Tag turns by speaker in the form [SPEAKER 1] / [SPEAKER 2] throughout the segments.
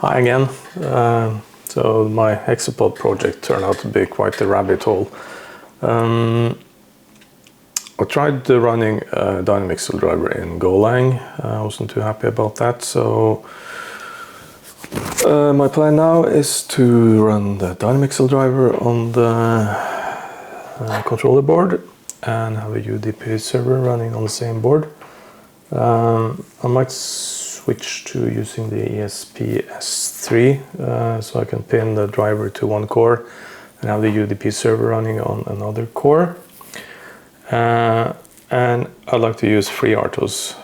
[SPEAKER 1] Hi again. So my Hexapod project turned out to be quite a rabbit hole. I tried running a Dynamixel driver in Golang. I wasn't too happy about that, so my plan now is to run the Dynamixel driver on the controller board and have a UDP server running on the same board. I might switch to using the ESP-S3 so I can pin the driver to one core and have the UDP server running on another core. And I'd like to use FreeRTOS.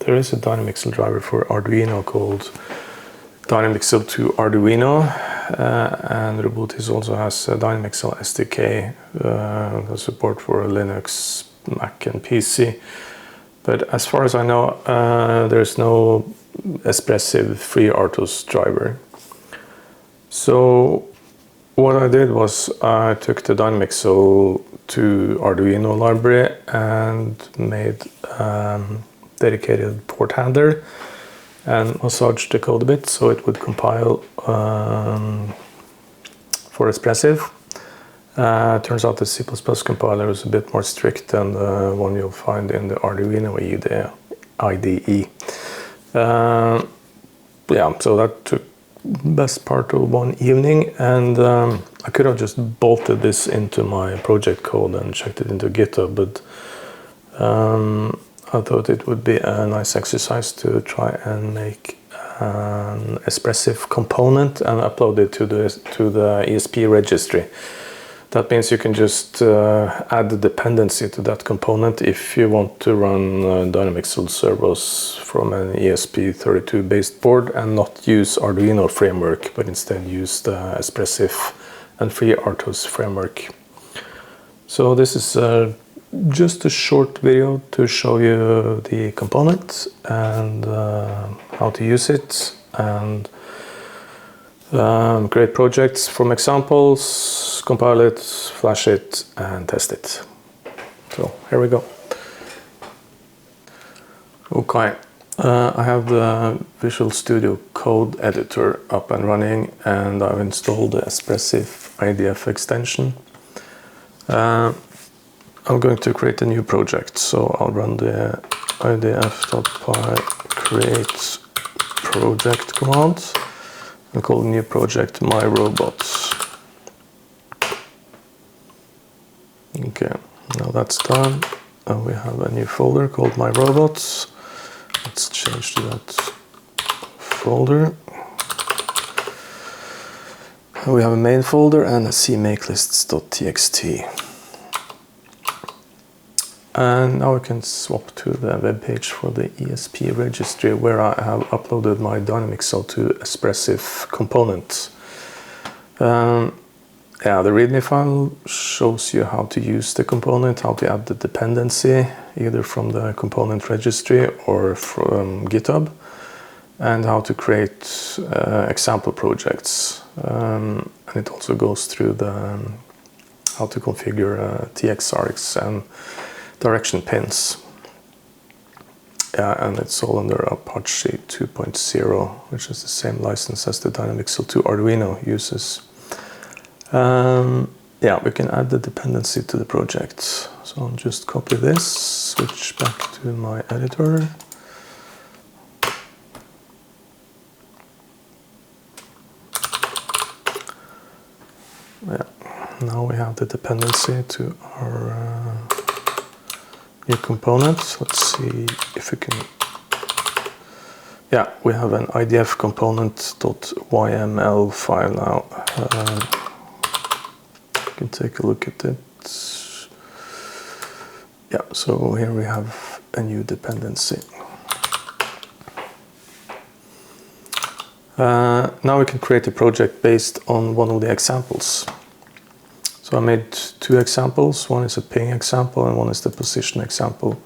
[SPEAKER 1] There is a Dynamixel driver for Arduino called Dynamixel to Arduino, and Robotics also has a Dynamixel SDK, the support for Linux, Mac and PC. But as far as I know, there's no Espressif FreeRTOS driver. So what I did was I took the Dynamixel to Arduino library and made dedicated port handler and massaged the code a bit so it would compile for Espressif. Turns out the C++ compiler is a bit more strict than the one you'll find in the Arduino IDE. Yeah, so that took best part of one evening, and I could have just bolted this into my project code and checked it into GitHub, but I thought it would be a nice exercise to try and make an Espressif component and upload it to the ESP registry. That means you can just add the dependency to that component if you want to run Dynamixel servos from an ESP32 based board and not use Arduino framework, but instead use the Espressif and FreeRTOS framework. So this is just a short video to show you the component and how to use it, and create projects from examples, compile it, flash it, and test it. So here we go. Okay, I have the Visual Studio Code editor up and running, and I've installed the Espressif IDF extension. I'm going to create a new project, so I'll run the idf.py create project command. I'll call the new project My Robots. Okay, now that's done. And we have a new folder called My Robots. Let's change to that folder. We have a main folder and a cmakelists.txt. And now we can swap to the web page for the ESP registry, where I have uploaded my Dynamixel to Espressif component. Yeah, the README file shows you how to use the component, how to add the dependency, either from the component registry or from GitHub, and how to create example projects. And it also goes through the how to configure TX arcs and direction pins. Yeah, and it's all under Apache 2.0, which is the same license as the Dynamixel to Arduino uses. Yeah, we can add the dependency to the project. So I'll just copy this, switch back to my editor. Yeah, now we have the dependency to our new component. Let's see if we can. Yeah, we have an IDF component.yml file now. You can take a look at it. Yeah, so here we have a new dependency. Now we can create a project based on one of the examples. So I made two examples. One is a ping example and one is the position example.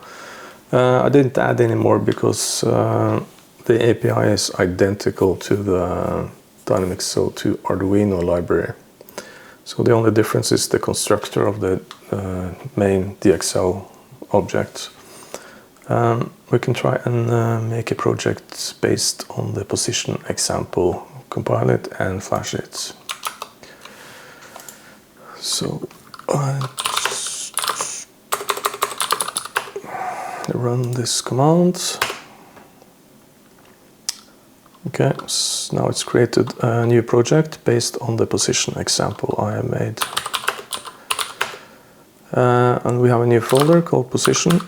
[SPEAKER 1] I didn't add any more because the API is identical to the Dynamixel to Arduino library. So the only difference is the constructor of the main DXL object. We can try and make a project based on the position example, compile it and flash it. So run this command. Okay, so now it's created a new project based on the position example I have made. And we have a new folder called position.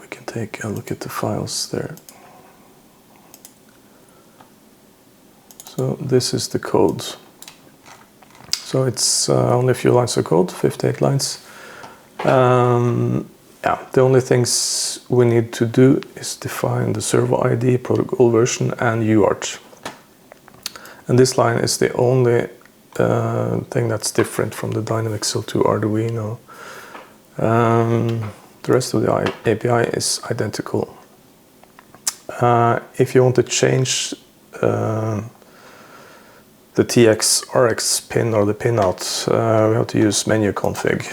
[SPEAKER 1] We can take a look at the files there. So this is the code. So it's only a few lines of code, 58 lines. Yeah, the only things we need to do is define the servo ID, protocol version, and UART. And this line is the only thing that's different from the Dynamixel to Arduino. The rest of the API is identical. If you want to change the TX RX pin or the pinout, we have to use menu config.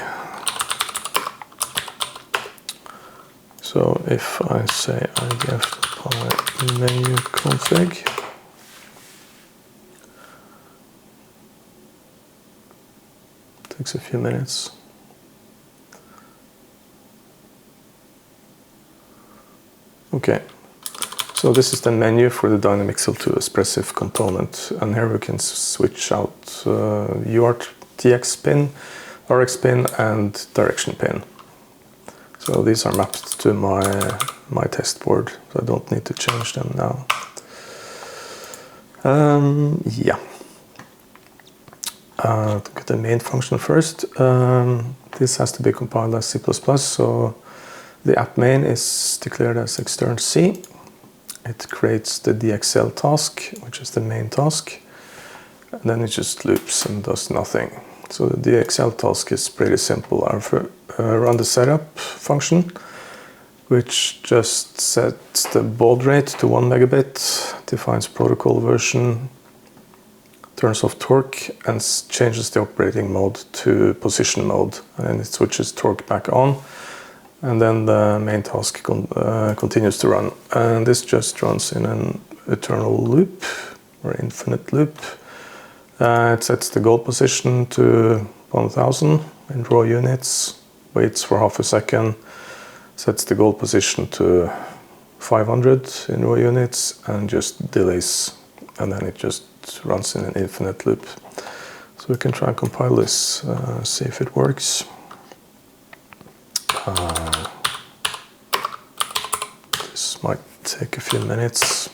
[SPEAKER 1] So if I say IDF menu config, takes a few minutes. Okay, so this is the menu for the Dynamixel to Espressif component, and here we can switch out UART TX pin, RX pin, and direction pin. So these are mapped to my test board, so I don't need to change them now. Yeah. Look at the main function first. This has to be compiled as C++, so the app main is declared as extern C. It creates the DXL task, which is the main task, and then it just loops and does nothing. So the DXL task is pretty simple. I run the setup function, which just sets the baud rate to 1 megabit, defines protocol version, turns off torque, and changes the operating mode to position mode, and then it switches torque back on, and then the main task continues to run. And this just runs in an eternal loop or infinite loop. It sets the goal position to 1000 in raw units, waits for half a second, sets the goal position to 500 in raw units, and just delays, and then it just runs in an infinite loop. So we can try and compile this, see if it works. This might take a few minutes.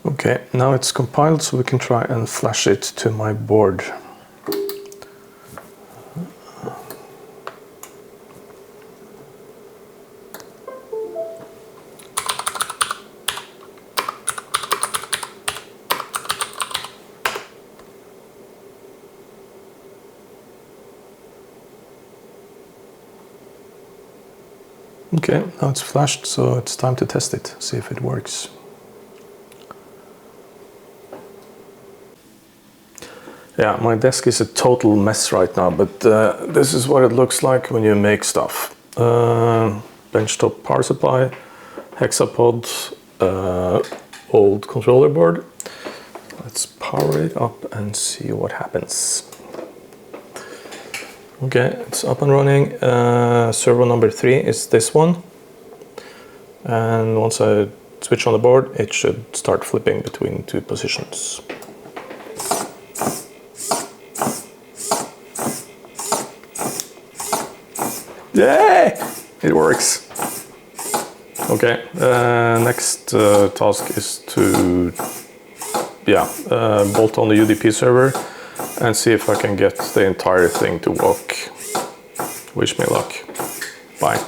[SPEAKER 1] Okay, now it's compiled, so we can try and flash it to my board. Okay, now it's flashed, so it's time to test it, see if it works. Yeah, my desk is a total mess right now, but this is what it looks like when you make stuff. Benchtop power supply, Hexapod, old controller board. Let's power it up and see what happens. Okay, it's up and running. Servo number 3 is this one. And once I switch on the board, it should start flipping between two positions. Yay! It works. Okay, next task is to bolt on the UDP server and see if I can get the entire thing to work. Wish me luck. Bye.